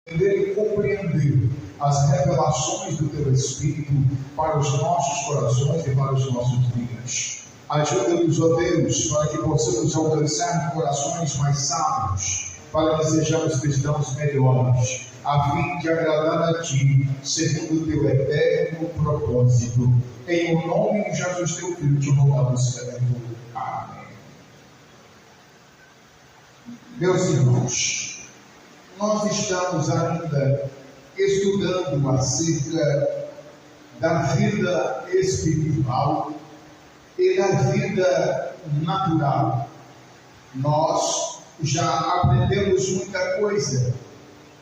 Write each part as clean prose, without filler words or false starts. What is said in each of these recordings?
e compreender as revelações do Teu Espírito para os nossos corações e para os nossos dias. Ajuda-nos, ó Deus, para que possamos alcançar corações mais sábios, para que sejamos cristãos melhores, a fim de agradar a Ti, segundo o Teu eterno propósito. Em o nome de Jesus, Teu Filho, te rogamos, crendo. Amém. Meus irmãos, nós estamos ainda estudando acerca da vida espiritual e da vida natural. Nós já aprendemos muita coisa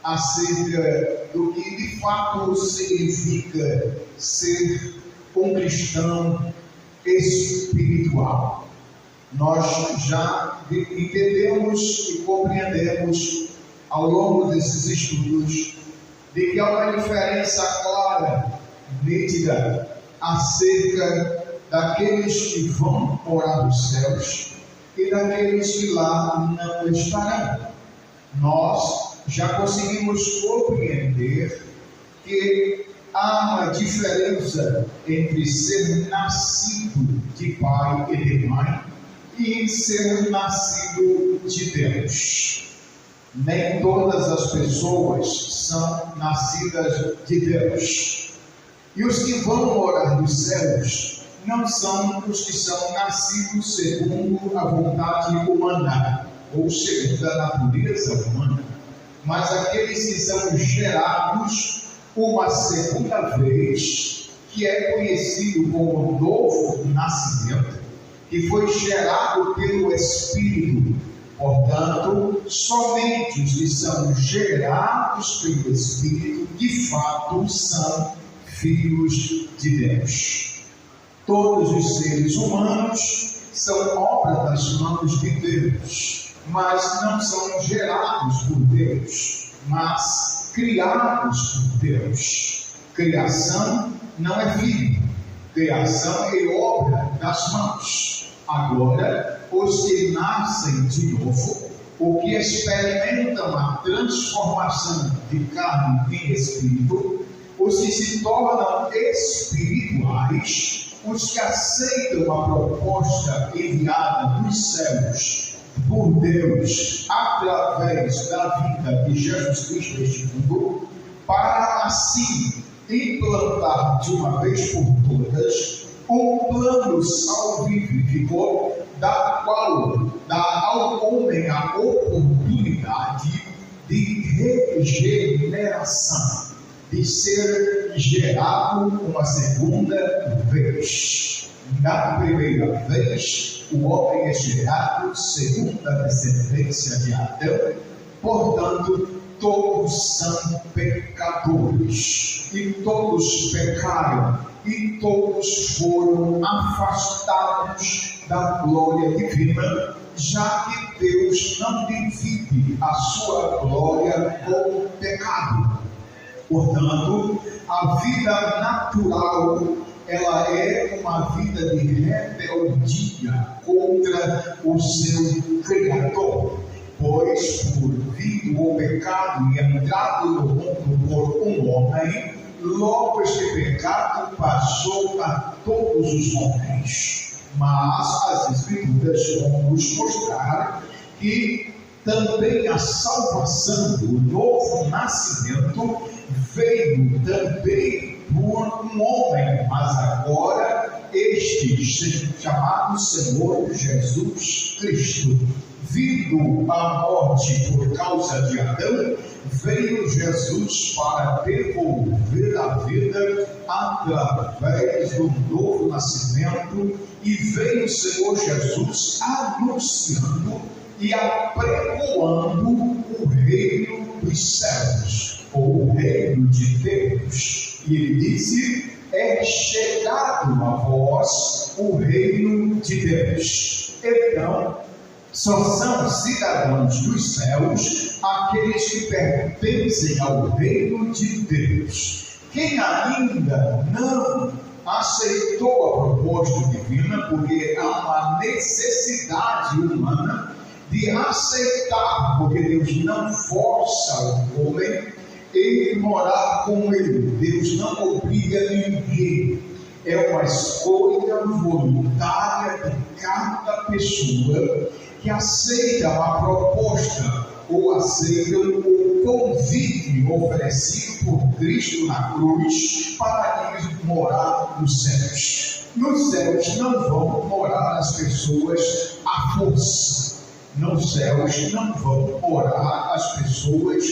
acerca do que de fato significa ser um cristão espiritual. Nós já entendemos e compreendemos ao longo desses estudos de que há uma diferença clara, nítida, acerca daqueles que vão morar nos céus e daqueles que lá não estarão. Nós já conseguimos compreender que há uma diferença entre ser nascido de pai e de mãe e ser nascido de Deus. Nem todas as pessoas são nascidas de Deus. E os que vão morar nos céus não são os que são nascidos segundo a vontade humana, ou segundo a natureza humana, mas aqueles que são gerados uma segunda vez, que é conhecido como novo nascimento, que foi gerado pelo Espírito. Portanto, somente os que são gerados pelo Espírito, de fato, são filhos de Deus. Todos os seres humanos são obra das mãos de Deus, mas não são gerados por Deus, mas criados por Deus. Criação não é filho, criação é obra das mãos. Agora, os que nascem de novo, os que experimentam a transformação de carne em espírito, os que se tornam espirituais, os que aceitam a proposta enviada dos céus por Deus através da vida de Jesus Cristo neste mundo, para assim implantar de uma vez por todas um plano salvífico, da qual dá ao homem a oportunidade de regeneração, de ser gerado uma segunda vez. Na primeira vez, o homem é gerado segundo a descendência de Adão, portanto, todos são pecadores, e todos pecaram, e todos foram afastados da glória divina, já que Deus não divide a sua glória com o pecado. Portanto, a vida natural, ela é uma vida de rebeldia contra o seu Criador. Pois, por vir o pecado e entrado no mundo por um homem, logo este pecado passou a todos os homens. Mas as Escrituras vão nos mostrar que também a salvação do novo nascimento veio também por um homem, mas agora este chamado Senhor Jesus Cristo. Vindo à morte por causa de Adão, veio Jesus para devolver a vida através do novo nascimento, e veio o Senhor Jesus anunciando e apregoando o reino dos céus, ou o reino de Deus. E ele disse: é chegado a vós o reino de Deus. Então, só são cidadãos dos céus aqueles que pertencem ao reino de Deus. Quem ainda não aceitou a proposta divina, porque há uma necessidade humana de aceitar, porque Deus não força o homem, morar com Ele. Deus não obriga ninguém. É uma escolha voluntária de cada pessoa que aceita a proposta ou aceita o convite oferecido por Cristo na cruz para ir morar nos céus. Nos céus não vão morar as pessoas à força. Nos céus não vão morar as pessoas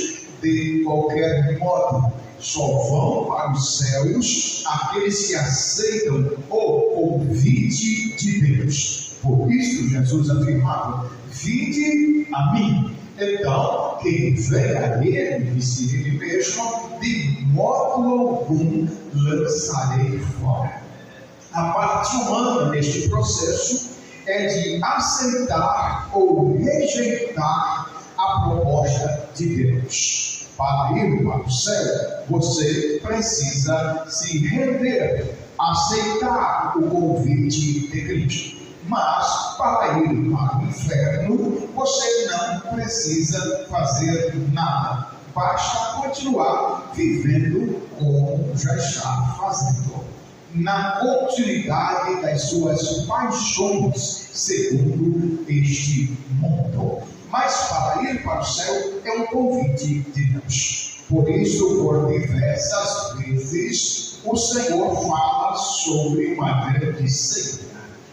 de qualquer modo. Só vão para os céus aqueles que aceitam o convite de Deus. Por isso Jesus afirmava: vinde a mim. Então, quem vem a Ele, disse Ele mesmo, de modo algum lançarei fora. A parte humana neste processo é de aceitar ou rejeitar a proposta de Deus. Para ir para o céu, você precisa se render, aceitar o convite de Cristo. Mas, para ir para o inferno, você não precisa fazer nada. Basta continuar vivendo como já está fazendo, na continuidade das suas paixões, segundo este mundo. Mas para ir para o céu é um convite de Deus. Por isso, por diversas vezes, o Senhor fala sobre uma grande ceia,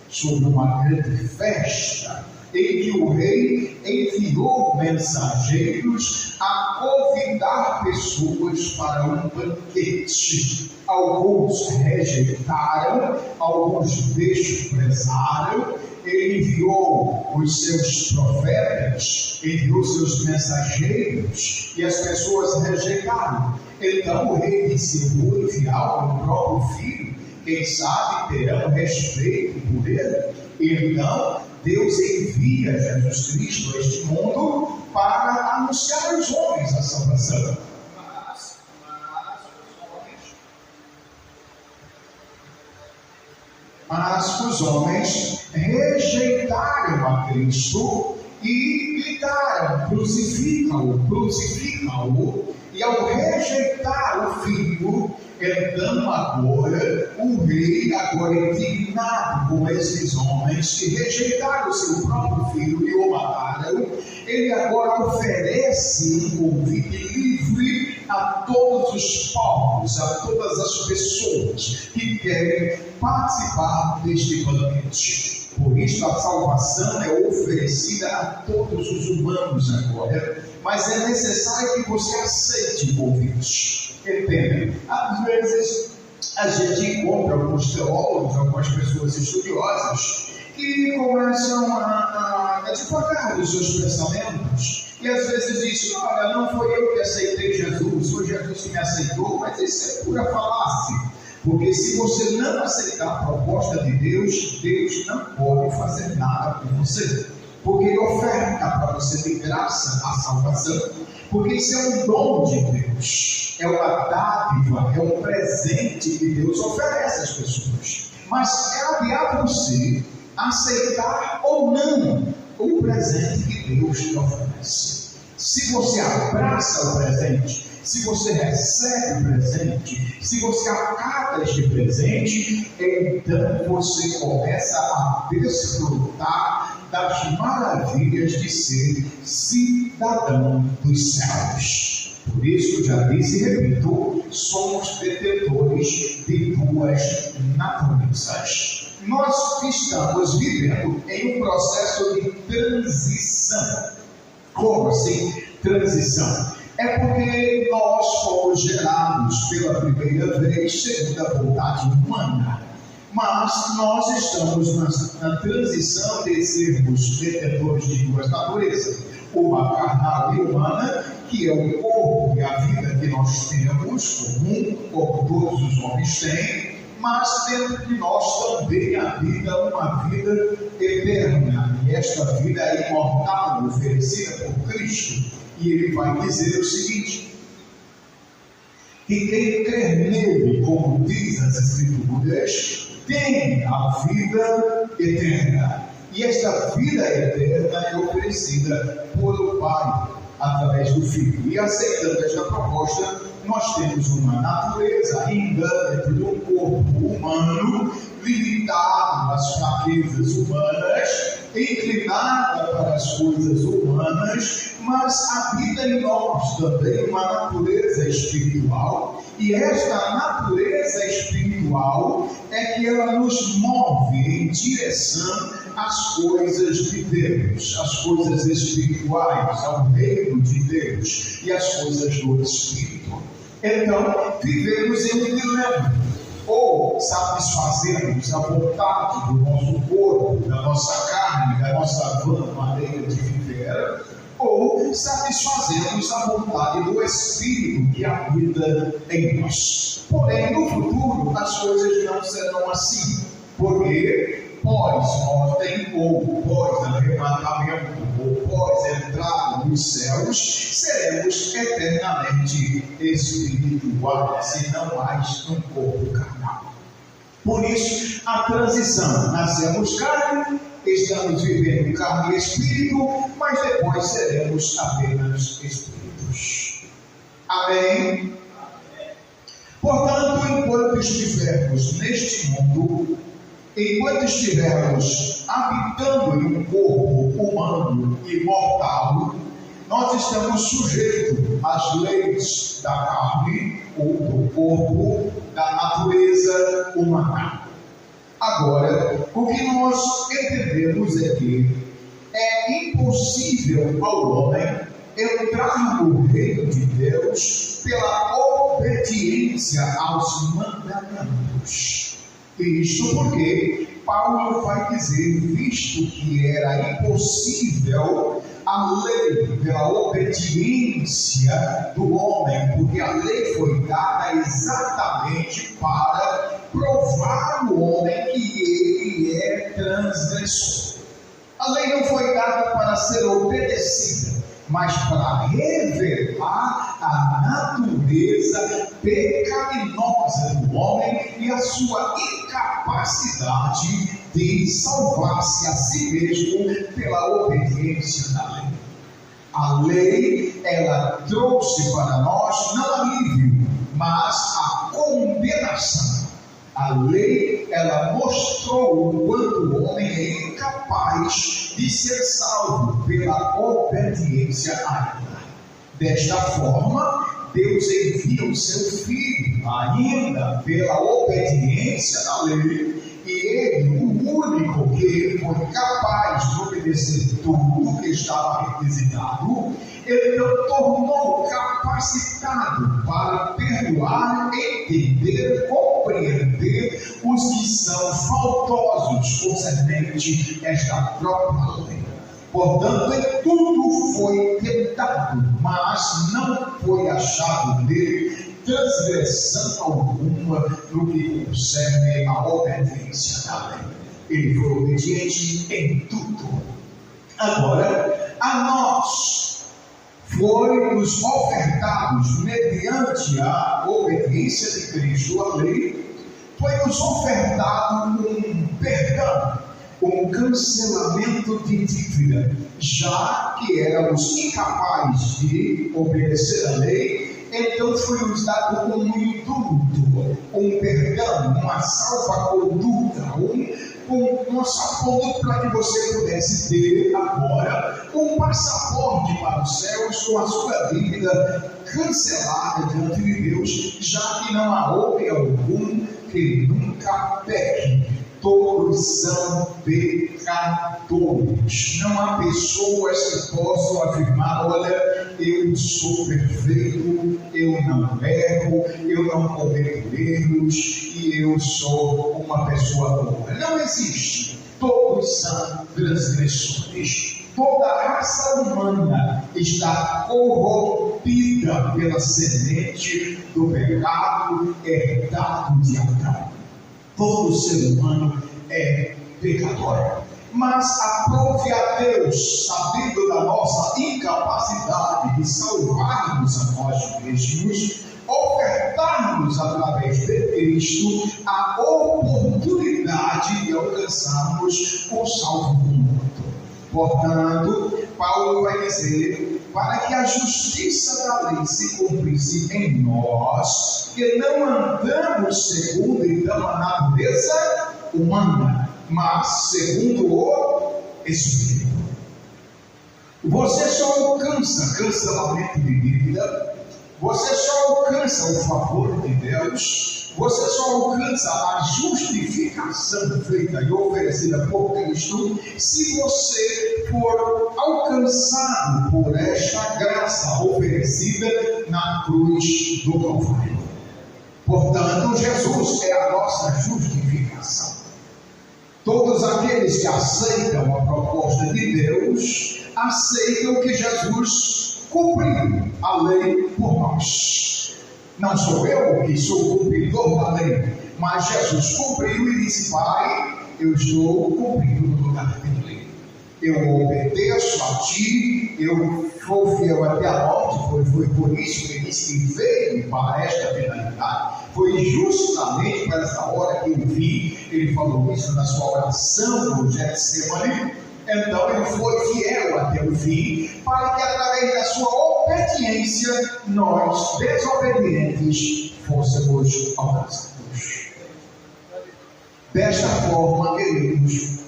sobre uma grande festa, em que o rei enviou mensageiros a convidar pessoas para um banquete. Alguns rejeitaram, alguns desprezaram. Ele enviou os seus profetas, enviou seus mensageiros, e as pessoas rejeitaram. Então o rei disse: eu vou enviar o próprio filho, quem sabe terão respeito por ele. Então Deus envia Jesus Cristo a este mundo para anunciar aos homens a salvação. Mas os homens rejeitaram a Cristo e gritaram: crucificam-o, e ao rejeitar o Filho, então agora o rei, agora indignado com esses homens que rejeitaram o seu próprio Filho e o mataram, ele agora oferece um convite livre a todos os povos, a todas as pessoas que querem participar deste banquete. Por isso a salvação é oferecida a todos os humanos agora, mas é necessário que você aceite o convite. Entenda? Às vezes a gente encontra alguns teólogos, algumas pessoas estudiosas que começam a divagar os seus pensamentos e às vezes dizem: olha, não foi eu que aceitei Jesus, foi Jesus que me aceitou. Mas isso é pura falácia. Porque se você não aceitar a proposta de Deus, Deus não pode fazer nada por você. Porque Ele oferta para você de graça a salvação. Porque isso é um dom de Deus. É uma dádiva, é um presente que Deus oferece às pessoas. Mas cabe a você aceitar ou não o presente que Deus te oferece. Se você abraça o presente, se você recebe o presente, se você acata este presente, então você começa a desfrutar das maravilhas de ser cidadão dos céus. Por isso, já disse e repito, somos detentores de duas naturezas. Nós estamos vivendo em um processo de transição. Como assim? Transição. É porque nós fomos gerados pela primeira vez segundo a vontade humana. Mas nós estamos na transição de sermos detentores de duas naturezas. Uma carnal e humana, que é o corpo e a vida que nós temos, comum, como todos os homens têm, mas dentro de nós também habita uma vida eterna. E esta vida é imortal, oferecida por Cristo. E ele vai dizer o seguinte: que quem crer nele, como diz as Escrituras, tem a vida eterna. E esta vida eterna é oferecida por o Pai através do Filho. E aceitando esta proposta, nós temos uma natureza ainda dentro do corpo humano, limitado às fraquezas humanas, inclinada para as coisas humanas, mas habita em nós também uma natureza espiritual, e esta natureza espiritual é que ela nos move em direção às coisas de Deus, às coisas espirituais, ao reino de Deus e às coisas do Espírito. Então, vivemos em um dilema: ou satisfazemos a vontade do nosso corpo, da nossa carne, da nossa vã maneira de viver, ou satisfazemos a vontade do Espírito que habita em nós. Porém, no futuro, as coisas não serão assim, porque pós-mortem, ou pós-arrebatamento, ou pós-entrada nos céus, seremos eternamente espirituais e não mais num corpo carnal. Por isso, a transição: nascemos carne, estamos vivendo carne e espírito, mas depois seremos apenas espíritos. Amém? Portanto, enquanto estivermos neste mundo, enquanto estivermos habitando em um corpo humano e mortal, nós estamos sujeitos às leis da carne ou do corpo, da natureza humana. Agora, o que nós entendemos é que é impossível ao homem entrar no reino de Deus pela obediência aos mandamentos. Isto porque Paulo vai dizer, visto que era impossível a lei pela obediência do homem, porque a lei foi dada exatamente para provar o homem que ele é transgressor. A lei não foi dada para ser obedecida, mas para revelar a natureza pecaminosa do homem e a sua incapacidade de salvar-se a si mesmo pela obediência da lei. A lei, ela trouxe para nós não alívio, mas a condenação. A lei, ela mostrou o quanto o homem é incapaz de ser salvo pela obediência a ela. Desta forma, Deus envia o seu Filho, ainda pela obediência da lei, e ele, o único que foi capaz de obedecer tudo que estava requisitado, ele o tornou capacitado para perdoar, entender, compreender os que são faltosos concernente esta própria lei. Portanto, tudo foi tentado, mas não foi achado nele transgressão alguma no que concerne a obediência da lei. Ele foi obediente em tudo. Agora, a nós foi-nos ofertados, mediante a obediência de Cristo à lei, foi-nos ofertado um perdão, um cancelamento de dívida, já que éramos incapazes de obedecer a lei. Então foi-nos dado um indulto, um perdão, uma salva-conduta, um salva-conduta para que você pudesse ter agora um passaporte para os céus com a sua dívida cancelada diante de Deus, já que não há homem algum que nunca peque. Todos são pecadores. Não há pessoas que possam afirmar: olha, eu sou perfeito, eu não erro, eu não cometo erros e eu sou uma pessoa boa. Não existe. Todos são transgressores. Toda a raça humana está corrompida pela semente do pecado herdado de Adão. Todo ser humano é pecador. Mas aprove a Deus, sabendo da nossa incapacidade de salvar-nos a nós mesmos, ofertar-nos através de Cristo a oportunidade de alcançarmos o salvo do mundo. Portanto, Paulo vai dizer para que a justiça da lei se cumprisse em nós, que não andamos segundo então a natureza humana, mas segundo o Espírito. Você só alcança cancelamento de dívida, você só alcança o favor de Deus, você só alcança a justificação feita e oferecida por Cristo se você for alcançado por esta graça oferecida na cruz do Calvário. Portanto, Jesus é a nossa justificação. Todos aqueles que aceitam a proposta de Deus, aceitam que Jesus cumpriu a lei por nós. Não sou eu que sou o cumpridor da lei, mas Jesus cumpriu e disse: Pai, eu estou cumprindo no lugar da lei. Eu obedeço a ti, eu sou fiel até a morte, foi por isso que ele disse que veio para esta finalidade. Foi justamente para essa hora que eu vi, ele falou isso na sua oração no Getsemane. Então ele foi fiel até o fim, para que através da sua obediência, nós, desobedientes, fôssemos alcançados. Desta forma, queridos,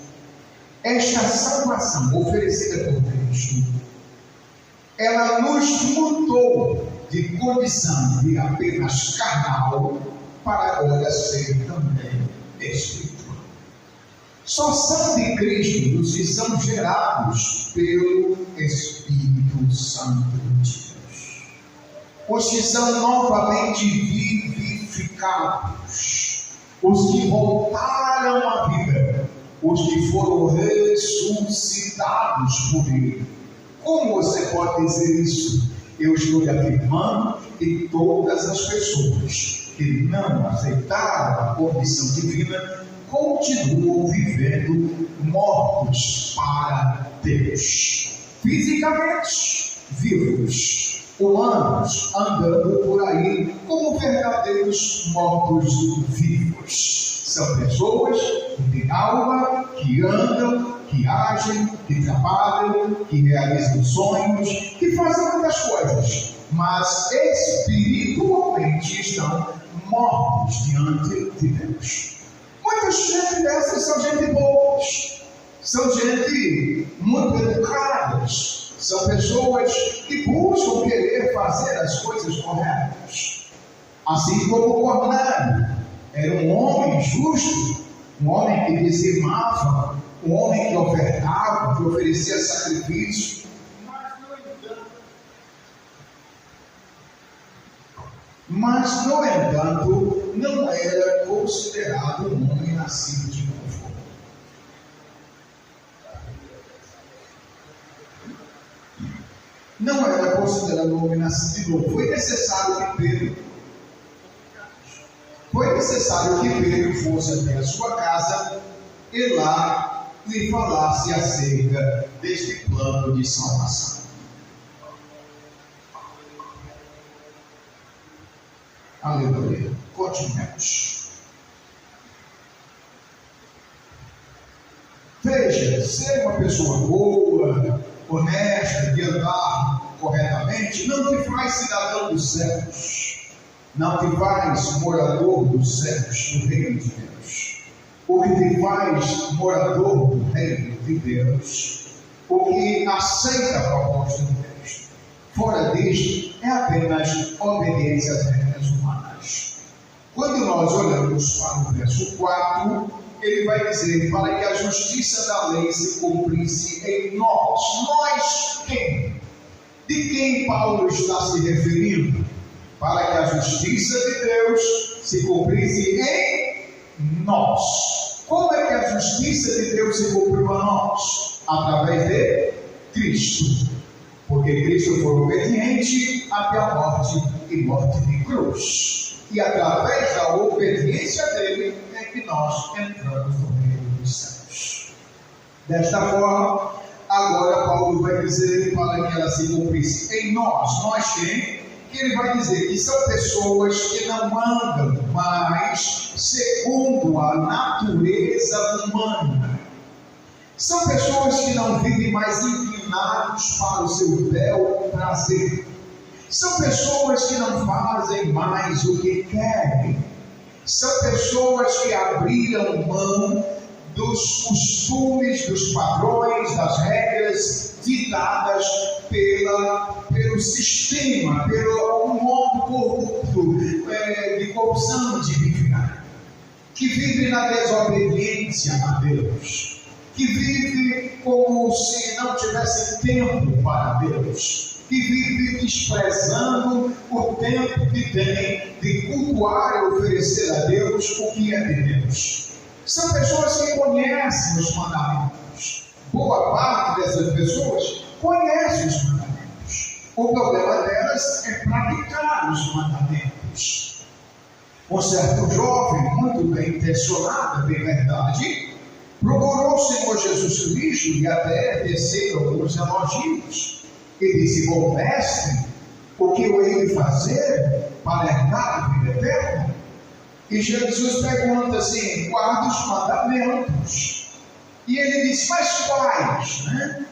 esta salvação oferecida por Cristo, ela nos mudou de condição de apenas carnal para agora ser também espiritual. Só são de Cristo os que são gerados pelo Espírito Santo de Deus. Os que são novamente vivificados. Os que voltaram à vida. Os que foram ressuscitados por Ele. Como você pode dizer isso? Eu estou afirmando que todas as pessoas que não aceitaram a condição divina continuam vivendo mortos para Deus, fisicamente vivos, humanos andando por aí como verdadeiros mortos vivos. São pessoas que têm alma, que andam, que agem, que trabalham, que realizam sonhos, que fazem muitas coisas, mas espiritualmente estão mortos diante de Deus. Muita gente dessas são gente boas, são gente muito educadas, são pessoas que buscam querer fazer as coisas corretas. Assim como Cornélio era um homem justo, um homem que dizimava, um homem que ofertava, que oferecia sacrifício, mas no entanto não era considerado um homem nascido de novo. Não era considerado um homem nascido de novo. Foi necessário que Pedro fosse até a sua casa e lá lhe falasse acerca deste plano de salvação. Aleluia. Continuemos. Veja, ser uma pessoa boa, honesta, de andar corretamente, não te faz cidadão dos céus, não te faz morador dos céus, do reino de Deus. O que te faz morador do reino de Deus, o que aceita a proposta de Deus, fora disto, é apenas obediência às regras humanas. Quando nós olhamos para o verso 4, ele vai dizer: para que a justiça da lei se cumprisse em nós. Nós quem? De quem Paulo está se referindo? Para que a justiça de Deus se cumprisse em nós. Como é que a justiça de Deus se cumpriu a nós? Através de Cristo. Porque Cristo foi obediente até a morte e morte de cruz. E através da obediência dele é que nós entramos no reino dos céus. Desta forma, agora Paulo vai dizer para que ela se cumprisse em nós. Nós quem? Que ele vai dizer que são pessoas que não andam mais segundo a natureza humana. São pessoas que não vivem mais inclinadas inclinados para o seu bel prazer. São pessoas que não fazem mais o que querem. São pessoas que abriram mão dos costumes, dos padrões, das regras ditadas pelo sistema, pelo modo corrupto de corrupção de viver, que vive na desobediência a Deus, que vive como se não tivesse tempo para Deus, que vive desprezando o tempo que tem de cultuar e oferecer a Deus o que é de Deus. São pessoas que conhecem os mandamentos. Boa parte dessas pessoas conhece os mandamentos. O problema delas é praticar os mandamentos. Um certo jovem, muito bem intencionado, de verdade, procurou o Senhor Jesus Cristo e até teceu alguns elogios. E disse: bom mestre, o que eu hei de fazer para herdar a vida eterna? E Jesus pergunta assim: guarda os mandamentos. E ele diz: mas quais, né?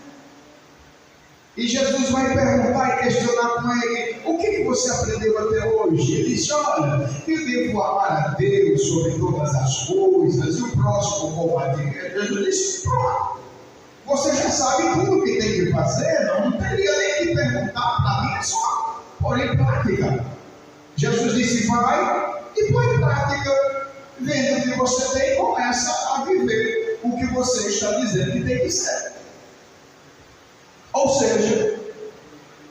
E Jesus vai perguntar e questionar com ele: o que você aprendeu até hoje? Ele disse: olha, eu devo amar a Deus sobre todas as coisas e o próximo como a mim. Jesus disse: pronto, você já sabe tudo o que tem que fazer, não teria nem que perguntar para mim, é só pôr em prática. Jesus disse: vai e põe em prática, vendo o que você tem, começa a viver o que você está dizendo que tem que ser. Ou seja,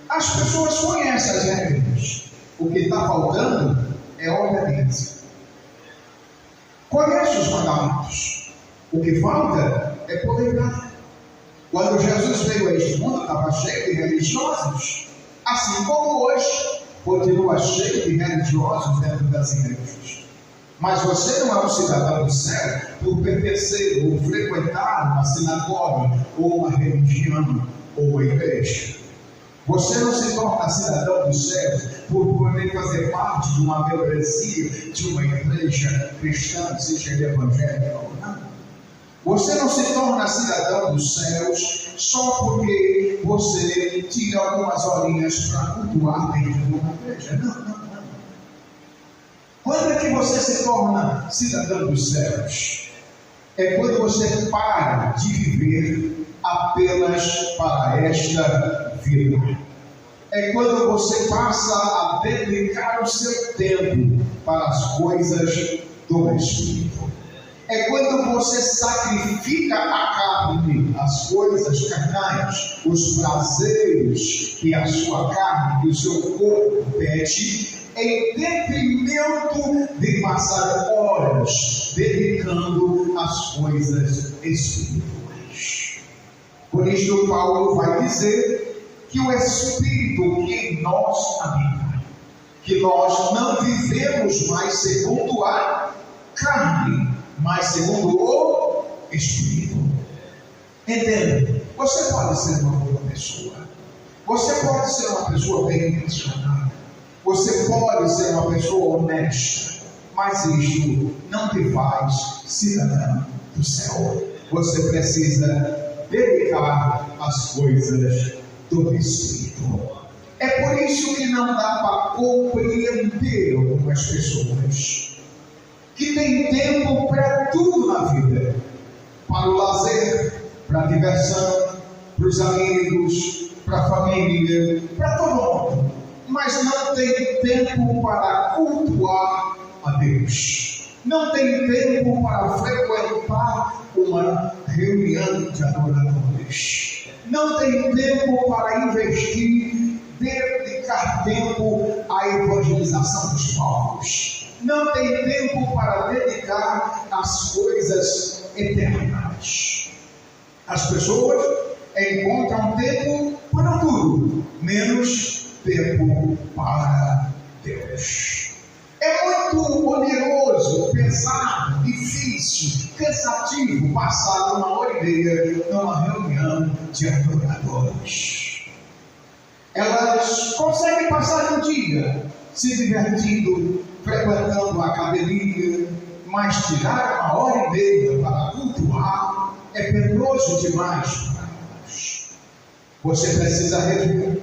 as pessoas conhecem as regras. O que está faltando é obediência. Conhece os mandamentos. O que falta é poder dar. Quando Jesus veio a este mundo, estava cheio de religiosos. Assim como hoje, continua cheio de religiosos dentro das igrejas. Mas você não é um cidadão do céu por pertencer ou frequentar uma sinagoga, ou uma religião, ou uma igreja. Você não se torna cidadão do céu por poder fazer parte de uma membresia de uma igreja cristã, seja evangélica ou não. Você não se torna cidadão dos céus só porque você tira algumas horinhas para cultuar dentro de uma igreja. Não. Quando é que você se torna cidadão dos céus? É quando você para de viver apenas para esta vida. É quando você passa a dedicar o seu tempo para as coisas do Espírito. É quando você sacrifica a carne, as coisas carnais, os prazeres que a sua carne, que o seu corpo pede, em detrimento de passar horas dedicando às coisas espirituais. Por isso Paulo vai dizer que o Espírito que em nós habita, que nós não vivemos mais segundo a carne, mas segundo o Espírito. Entenda, você pode ser uma boa pessoa, você pode ser uma pessoa bem intencionada, você pode ser uma pessoa honesta, mas isso não te faz cidadão do céu. Você precisa dedicar as coisas do Espírito. É por isso que não dá para compreender algumas pessoas que têm tempo para tudo na vida, para o lazer, para a diversão, para os amigos, para a família, para todo mundo, mas não tem tempo para cultuar a Deus, não tem tempo para frequentar uma reunião de adoradores, não tem tempo para investir, dedicar tempo à evangelização dos povos, não tem tempo para dedicar às coisas eternas. As pessoas encontram tempo para tudo, menos tempo para Deus. É muito oneroso, pesado, difícil, cansativo passar 1h30 numa reunião de adoradores. Elas conseguem passar um dia se divertindo, frequentando a academia, mas tirar 1h30 para cultuar é penoso demais para nós. Você precisa rever.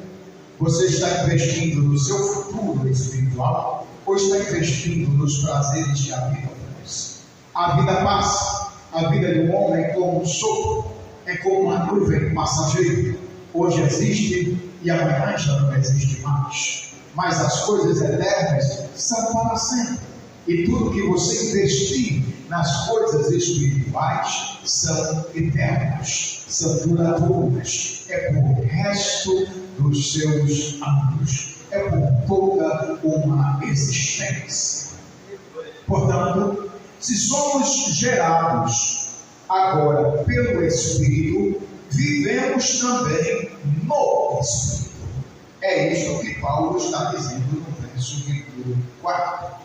Você está investindo no seu futuro espiritual ou está investindo nos prazeres que a vida oferece? A vida passa. A vida de um homem é como um sopro, é como uma nuvem passageira. Hoje existe e amanhã já não existe mais. Mas as coisas eternas são para sempre. E tudo que você investir nas coisas espirituais são eternas, são duradouras. É por resto dos seus anos. É por toda uma existência. Portanto, se somos gerados agora pelo Espírito, vivemos também no Espírito. É isto que Paulo está dizendo no verso 4.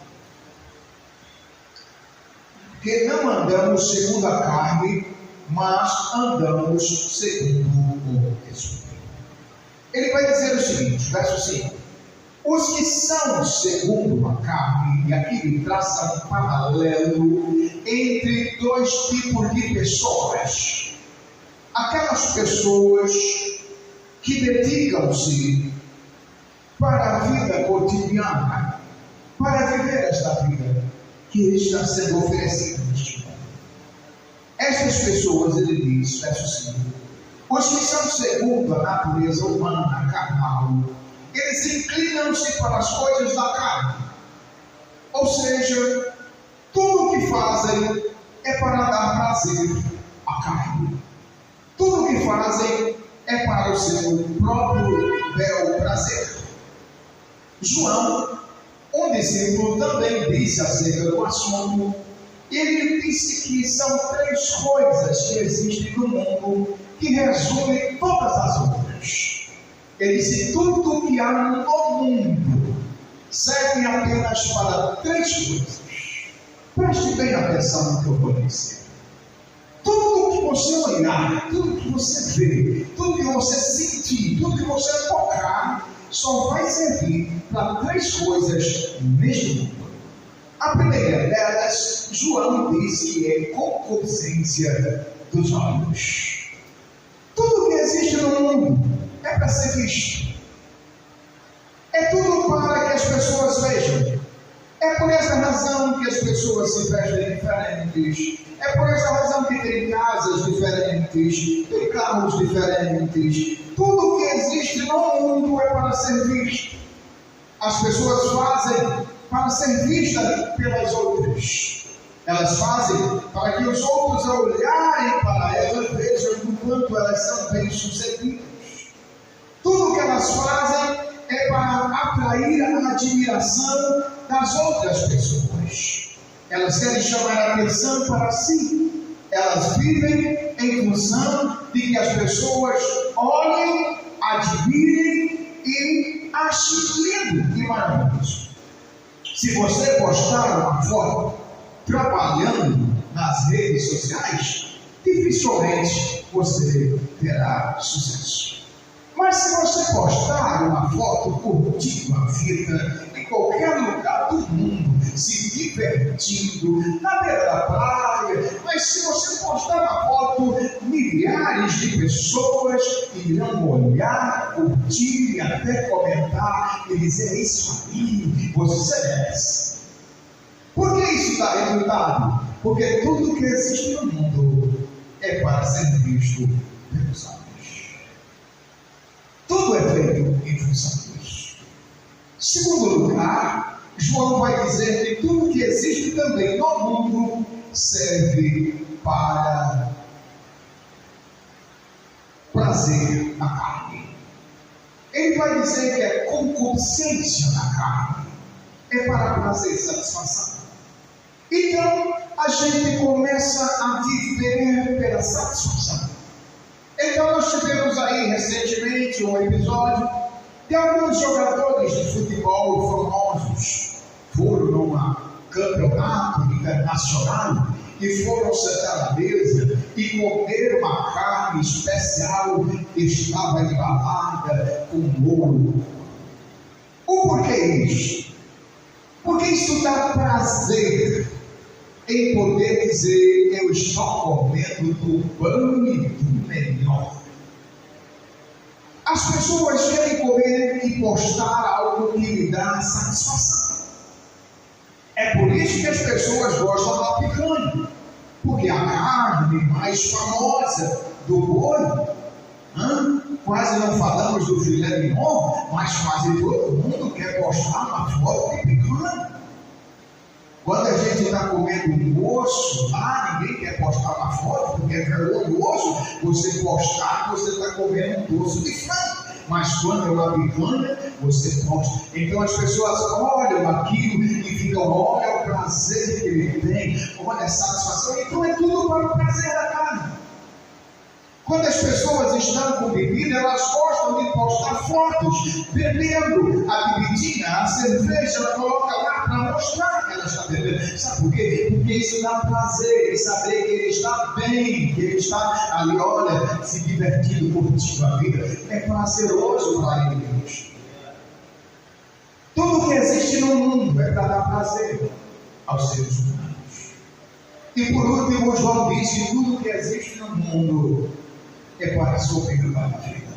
Que não andamos segundo a carne, mas andamos segundo o Espírito. Ele vai dizer o seguinte, verso 5. Os que são segundo a carne, e aqui ele traça um paralelo entre dois tipos de pessoas. Aquelas pessoas que dedicam-se para a vida cotidiana, para viver esta vida que está sendo oferecida neste mundo. Estas pessoas, ele diz, verso 5, os que são segundo a natureza humana, carnal, eles inclinam-se para as coisas da carne. Ou seja, tudo o que fazem é para dar prazer à carne. Tudo o que fazem é para o seu próprio bel prazer. João, um discípulo, também disse acerca do assunto. Ele disse que são 3 coisas que existem no mundo que resumem todas as outras. Ele disse: tudo que há no mundo serve apenas para 3 coisas. Preste bem atenção no que eu vou dizer. Tudo que você olhar, tudo que você ver, tudo que você sentir, tudo que você tocar, só vai servir para 3 coisas neste mundo. A primeira delas, João disse que é concupiscência dos olhos. Tudo que existe no mundo é para ser visto. É tudo para que as pessoas vejam. É por essa razão que as pessoas se vestem diferentes. É por essa razão que tem casas diferentes, tem carros diferentes. Tudo que existe no mundo é para ser visto. As pessoas fazem para ser vistas pelas outras. Elas fazem para que os outros, ao olharem para elas, vejam o quanto elas são bem-sucedidas. Tudo que elas fazem é para atrair a admiração das outras pessoas. Elas querem chamar a atenção para si. Elas vivem em função de que as pessoas olhem, admirem e achem lindo e maravilhoso. Se você postar uma foto trabalhando nas redes sociais, dificilmente você terá sucesso. Mas se você postar uma foto curtindo a vida em qualquer lugar do mundo, se divertindo, na beira da praia, mas se você postar uma foto, milhares de pessoas irão olhar, curtir e até comentar e dizer: é isso aí, você merece. Por que isso dá resultado? Porque tudo que existe no mundo é para ser visto pelos homens. Tudo é feito em função disso. Segundo lugar, João vai dizer que tudo que existe também no mundo serve para prazer na carne. Ele vai dizer que é concupiscência na carne. É para prazer e satisfação. Então, a gente começa a viver pela satisfação. Então, nós tivemos aí recentemente um episódio de alguns jogadores de futebol famosos. Foram num campeonato internacional e foram sentar à mesa e comer uma carne especial que estava embalada com molho. O porquê isso? Porque isso dá prazer em poder dizer: eu estou comendo do bom e do melhor. As pessoas querem comer e postar algo que lhe dá satisfação. É por isso que as pessoas gostam da picanha, porque a carne mais famosa do boi. Quase não falamos do filé mignon, mas quase todo mundo quer postar uma foto de picanha. Quando a gente está comendo um osso, ninguém quer postar uma foto, porque é vergonhoso você postar que você está comendo um osso de frango. Mas quando é uma picanha, você posta. Então as pessoas olham aquilo e ficam, olha o prazer que ele tem, olha a satisfação. Então é tudo para o prazer da carne. Quando as pessoas estão com bebida, elas gostam de postar fotos, bebendo a bebidinha, a cerveja, ela coloca lá para mostrar que ela está bebendo. Sabe por quê? Porque isso dá prazer, de saber que ele está bem, que ele está ali, olha, se divertindo, curtindo a vida. É prazeroso para ele. Tudo que existe no mundo é para dar prazer aos seres humanos. E por último, João disse: tudo que existe no mundo é para a soberba da vida,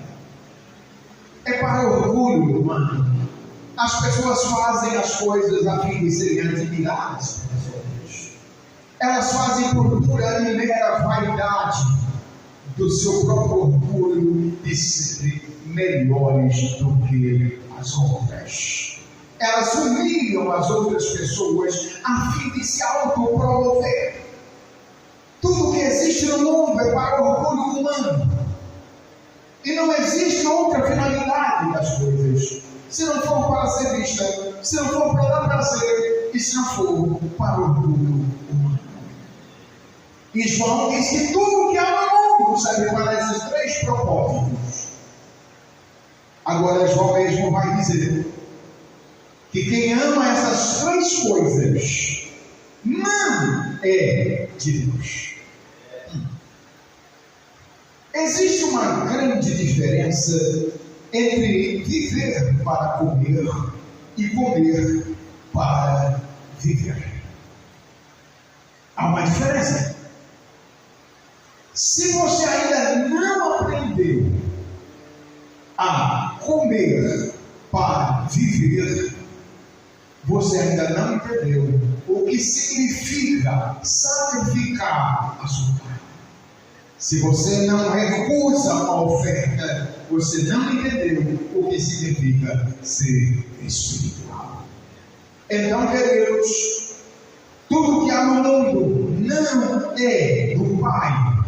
é para o orgulho humano. As pessoas fazem as coisas a fim de serem admiradas pelas outras. Elas fazem por pura e mera vaidade do seu próprio orgulho de serem melhores do que as outras. Elas humilham as outras pessoas a fim de se autopromover. Tudo que existe no mundo é para o orgulho humano. E não existe outra finalidade das coisas, se não for para ser vista, se não for para dar prazer, e se não for para o orgulho humano. E João diz que tudo que há no mundo serve para esses três propósitos. Agora João mesmo vai dizer que quem ama essas três coisas não é de Deus. Existe uma grande diferença entre viver para comer e comer para viver. Há uma diferença. Se você ainda não aprendeu a comer para viver, você ainda não entendeu o que significa sacrificar a sua carne. Se você não recusa uma oferta, você não entendeu o que significa ser espiritual. Então, queridos, tudo que há no mundo não é do Pai.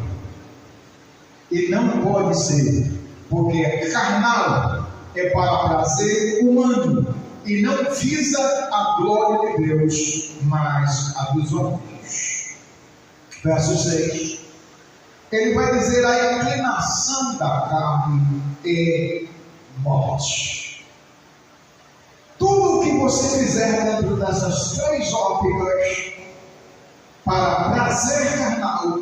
E não pode ser, porque é carnal, é para prazer humano, e não visa a glória de Deus, mas a dos homens. Verso 6. Ele vai dizer: a inclinação da carne é morte. Tudo o que você fizer dentro dessas três óticas, para prazer carnal,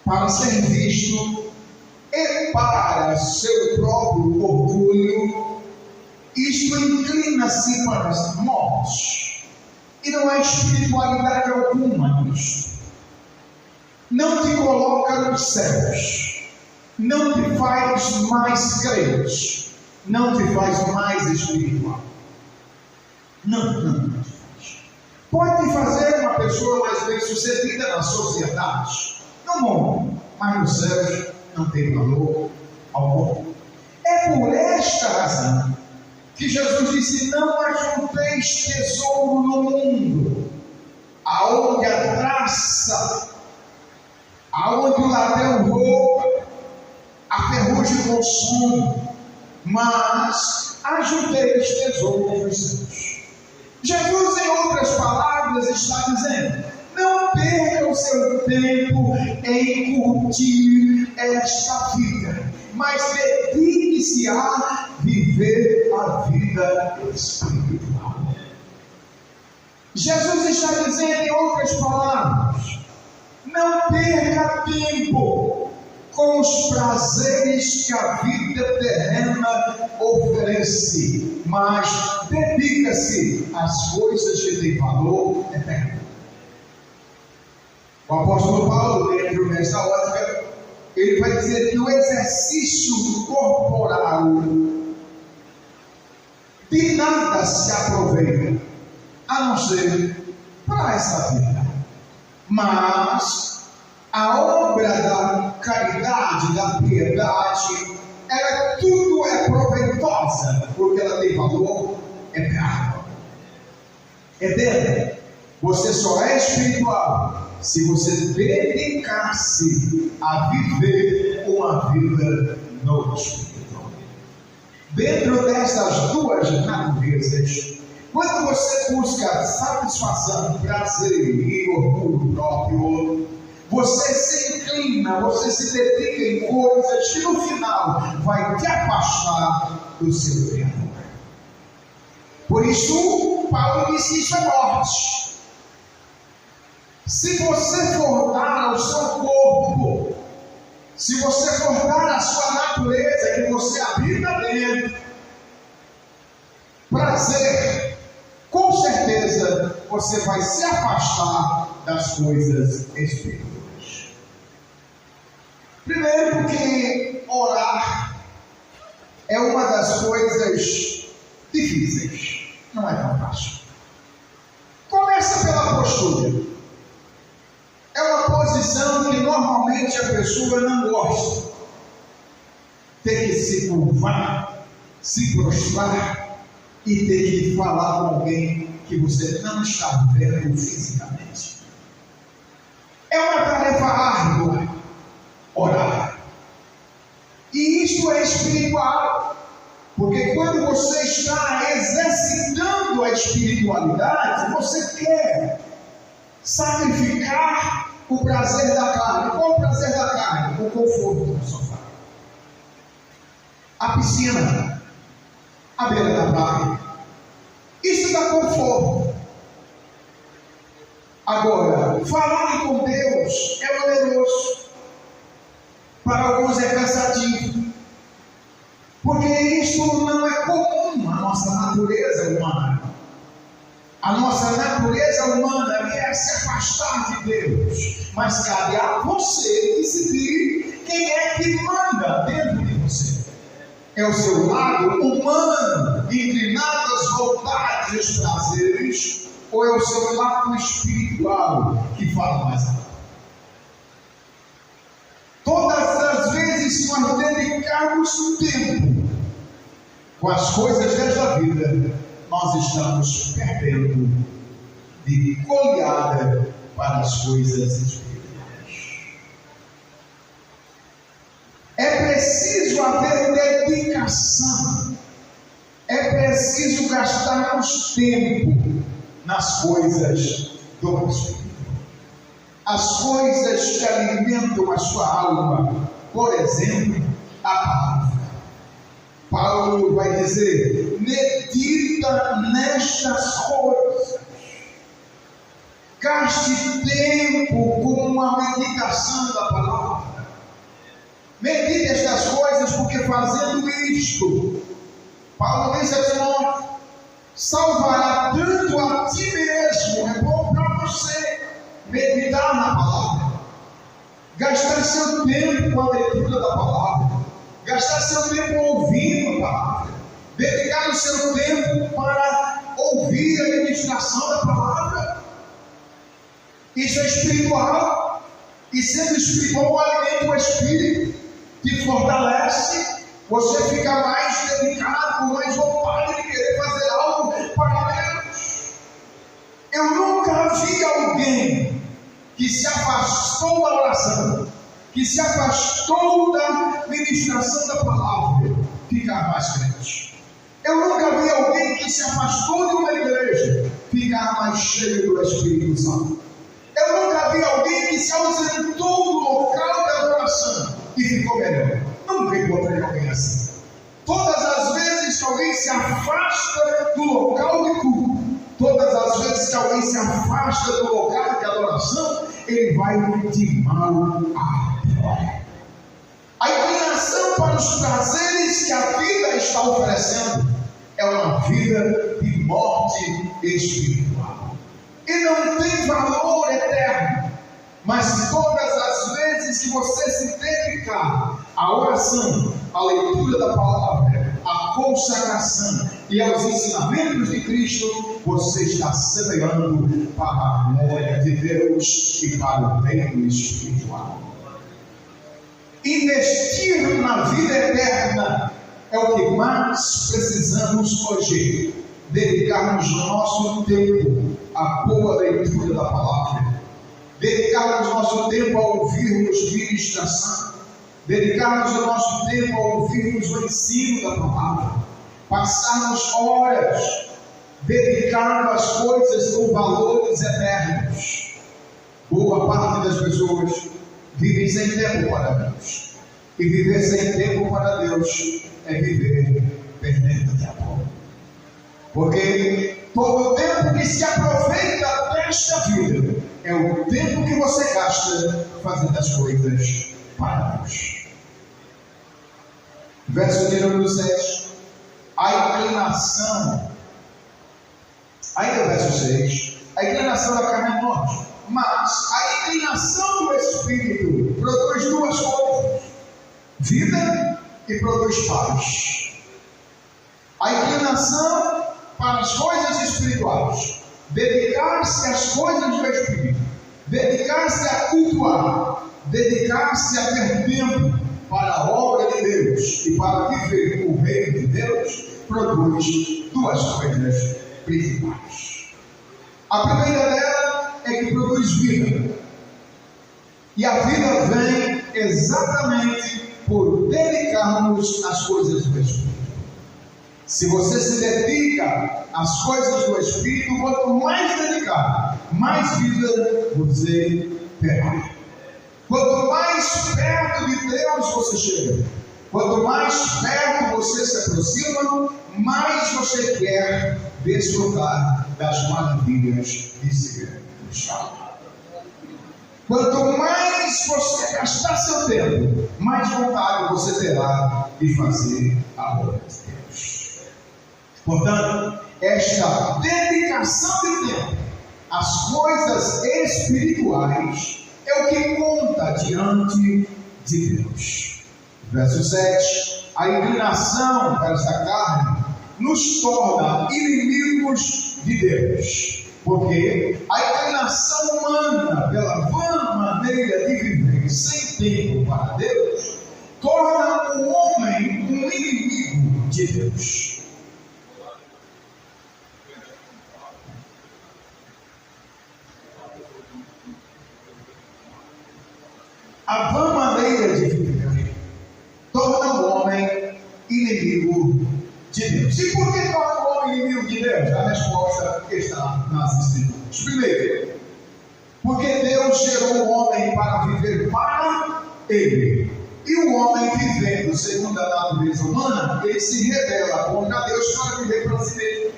para ser visto, e para seu próprio orgulho, isto inclina-se para as mortes. E não há espiritualidade alguma nisto. Não te coloca nos céus, não te faz mais crente, não te faz mais espiritual. Não te faz. Pode te fazer uma pessoa mais bem sucedida na sociedade, no mundo, mas nos céus não tem valor algum. É por esta razão que Jesus disse: não ajunteis tesouro no mundo, aonde a traça, aonde o ladrão rouba, a ferrugem consome, mas ajunteis tesouros nos céus. Jesus, em outras palavras, está dizendo: não perca o seu tempo em curtir esta vida, mas dedique-se a viver a vida espiritual. Jesus está dizendo, em outras palavras, não perca tempo com os prazeres que a vida terrena oferece, mas dedica-se às coisas que têm valor eterno. O apóstolo Paulo, dentro desta ótica, ele vai dizer que o exercício corporal de nada se aproveita, a não ser para essa vida. Mas a obra da caridade, da piedade, ela tudo é proveitosa, porque ela tem valor eterno. Eterno. Você só é espiritual se você dedicar-se a viver uma vida no Espírito. Dentro dessas duas naturezas, quando você busca satisfação, prazer e orgulho próprio, você se inclina, você se dedica em coisas que no final vai te afastar do seu Criador. Por isso, Paulo disse: isso é morte. Se você for dar ao seu corpo, se você for dar à sua natureza, que você habita dentro, prazer, com certeza você vai se afastar das coisas espirituais. Primeiro, porque orar é uma das coisas difíceis, não é tão fácil. Começa pela postura. É uma posição que normalmente a pessoa não gosta. Ter que se curvar, se prostrar e ter que falar com alguém que você não está vendo fisicamente. É uma tarefa árdua orar. E isto é espiritual. Porque quando você está exercitando a espiritualidade, você quer sacrificar o prazer da carne. Qual o prazer da carne? O conforto do sofá, a piscina, a beira da praia. Isso dá conforto. Agora, falar com Deus é oneroso. Para alguns é cansativo, porque isso não é comum à nossa natureza humana. A nossa natureza humana quer se afastar de Deus, mas cabe a você decidir quem é que manda dentro de você. É o seu lado humano, inclinado às vontades e aos prazeres, ou é o seu lado espiritual que fala mais alto? Todas as vezes que nós dedicarmos tempo com as coisas desta vida, nós estamos perdendo de goleada para as coisas espirituais. É preciso haver dedicação. É preciso gastarmos tempo nas coisas do Espírito. As coisas que alimentam a sua alma. Por exemplo, a palavra. Paulo vai dizer: medita nestas coisas. Gaste tempo com a meditação da palavra. Medite estas coisas, porque fazendo isto, Paulo diz a Timóteo, salvará tanto a ti mesmo. É bom para você meditar na palavra, gastar seu tempo com a leitura da palavra, gastar seu tempo ouvindo a palavra, dedicar o seu tempo para ouvir a ministração da palavra. Isso é espiritual, e sendo espiritual, alimenta o espírito, te fortalece, você fica mais dedicado, com mais vontade de querer fazer algo para Deus. Eu nunca vi alguém que se afastou da oração, que se afastou da ministração da palavra, ficar mais crente. Eu nunca vi alguém que se afastou de uma igreja, ficar mais cheio do Espírito Santo. Eu nunca vi alguém que se ausentou do local da adoração e ficou melhor. Nunca encontrei alguém assim. Todas as vezes que alguém se afasta do local de culto, todas as vezes que alguém se afasta do local de adoração, ele vai de mal a pior. A inclinação para os prazeres que a vida está oferecendo é uma vida de morte espiritual. E não tem valor eterno. Mas todas as vezes que você se dedicar à oração, à leitura da palavra, à consagração e aos ensinamentos de Cristo, você está semeando para a glória de Deus e para o reino espiritual. Investir na vida eterna é o que mais precisamos hoje. Dedicarmos o nosso tempo à boa leitura da palavra, dedicarmos o nosso tempo a ouvirmos ministração, dedicarmos o nosso tempo a ouvirmos o ensino da palavra, passarmos horas dedicando as coisas com valores eternos. Boa parte das pessoas vivem sem tempo para Deus, e viver sem tempo para Deus é viver perdendo tempo. Porque todo o tempo que se aproveita desta vida é o tempo que você gasta fazendo as coisas para Deus. Verso de número 7. A inclinação, ainda verso 6, a inclinação da carne é morte, mas a inclinação do Espírito produz duas coisas: vida e produz paz. A inclinação para as coisas espirituais, dedicar-se às coisas do Espírito, dedicar-se a cultuar, dedicar-se a ter tempo para a obra de Deus e para viver o reino de Deus, produz duas coisas principais. A primeira dela é que produz vida, e a vida vem exatamente por dedicarmos às coisas do Espírito. Se você se dedica às coisas do Espírito, quanto mais dedicar, mais vida você terá. Quanto mais perto de Deus você chega, quanto mais perto você se aproxima, mais você quer desfrutar das maravilhas de ser cristão. Quanto mais você gastar seu tempo, mais vontade você terá de fazer a obra de Deus. Portanto, esta dedicação de tempo às coisas espirituais é o que conta diante de Deus. Verso 7. A inclinação para esta carne nos torna inimigos de Deus, porque a inclinação humana pela vã maneira de viver sem tempo para Deus torna o homem um inimigo de Deus. A vã maneira de viver torna o homem inimigo de Deus. E por que torna o homem inimigo de Deus? A resposta está nas Escrituras. Primeiro, porque Deus gerou o homem para viver para Ele. E o homem, vivendo segundo a natureza humana, ele se rebela contra Deus para viver para si mesmo.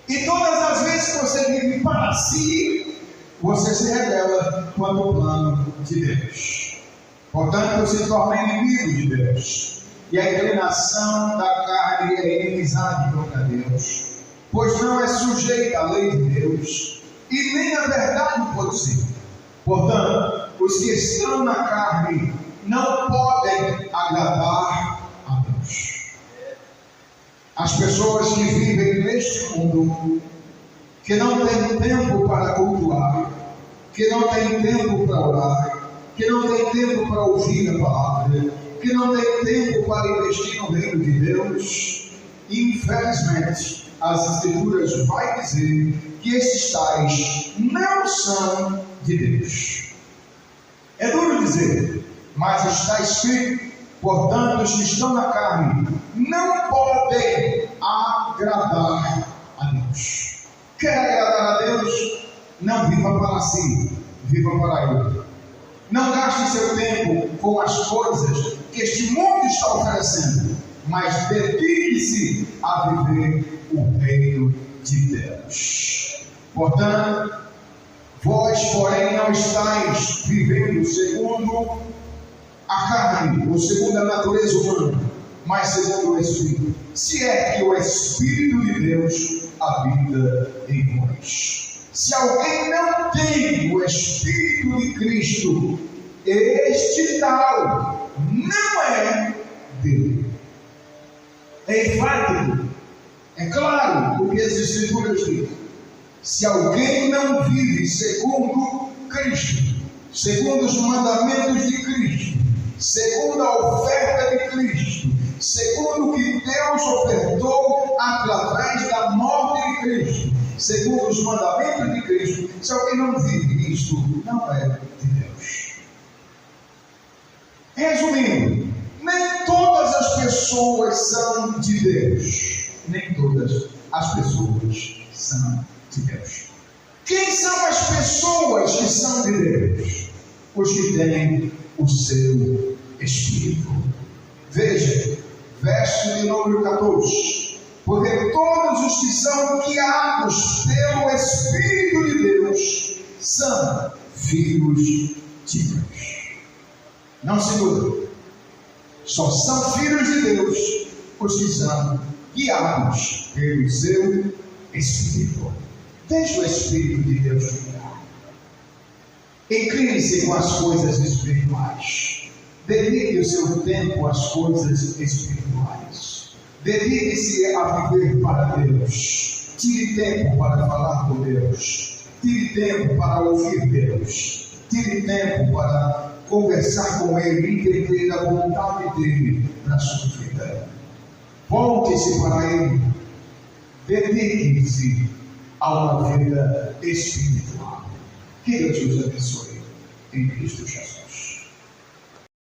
E todas as vezes que você vive para si, você se rebela contra o plano de Deus. Portanto, se torna inimigo de Deus. E a inclinação da carne é inimizade contra Deus, pois não é sujeita à lei de Deus, e nem a verdade pode ser. Portanto, os que estão na carne não podem agradar a Deus. As pessoas que vivem neste mundo, que não têm tempo para cultuar, que não têm tempo para orar, que não têm tempo para ouvir a palavra, que não têm tempo para investir no reino de Deus, infelizmente, as Escrituras vai dizer que esses tais não são de Deus. É duro dizer, mas está escrito: portanto, os que estão na carne não podem agradar a Deus. Quer agradar a Deus? Não viva para si, viva para Ele. Não gaste seu tempo com as coisas que este mundo está oferecendo, mas dedique-se a viver o reino de Deus. Portanto, vós, porém, não estáis vivendo segundo a carne, ou segundo a natureza humana, mas segundo o Espírito, se é que o Espírito de Deus habita em vós. Se alguém não tem o Espírito de Cristo, este tal não é dele. É enfático, é claro o que as Escrituras dizem. Se alguém não vive segundo Cristo, segundo os mandamentos de Cristo, segundo a oferta de Cristo, segundo o que Deus ofertou através da morte de Cristo, segundo os mandamentos de Cristo, se alguém não vive isto, não é de Deus. Resumindo, nem todas as pessoas são de Deus. Nem todas as pessoas são de Deus. Quem são as pessoas que são de Deus? Os que têm o seu Espírito. Veja, verso de número 14. Porque todos os que são guiados pelo Espírito de Deus são filhos de Deus. Não se dúvida. Só são filhos de Deus os que são guiados pelo seu Espírito. Deixe o Espírito de Deus guiar. Incline-se com as coisas espirituais. Dedique o seu tempo às coisas espirituais. Dedique-se a viver para Deus. Tire tempo para falar com Deus. Tire tempo para ouvir Deus. Tire tempo para conversar com Ele e entender a vontade dEle na sua vida. Volte-se para Ele. Dedique-se a uma vida espiritual. Que Deus os abençoe em Cristo Jesus.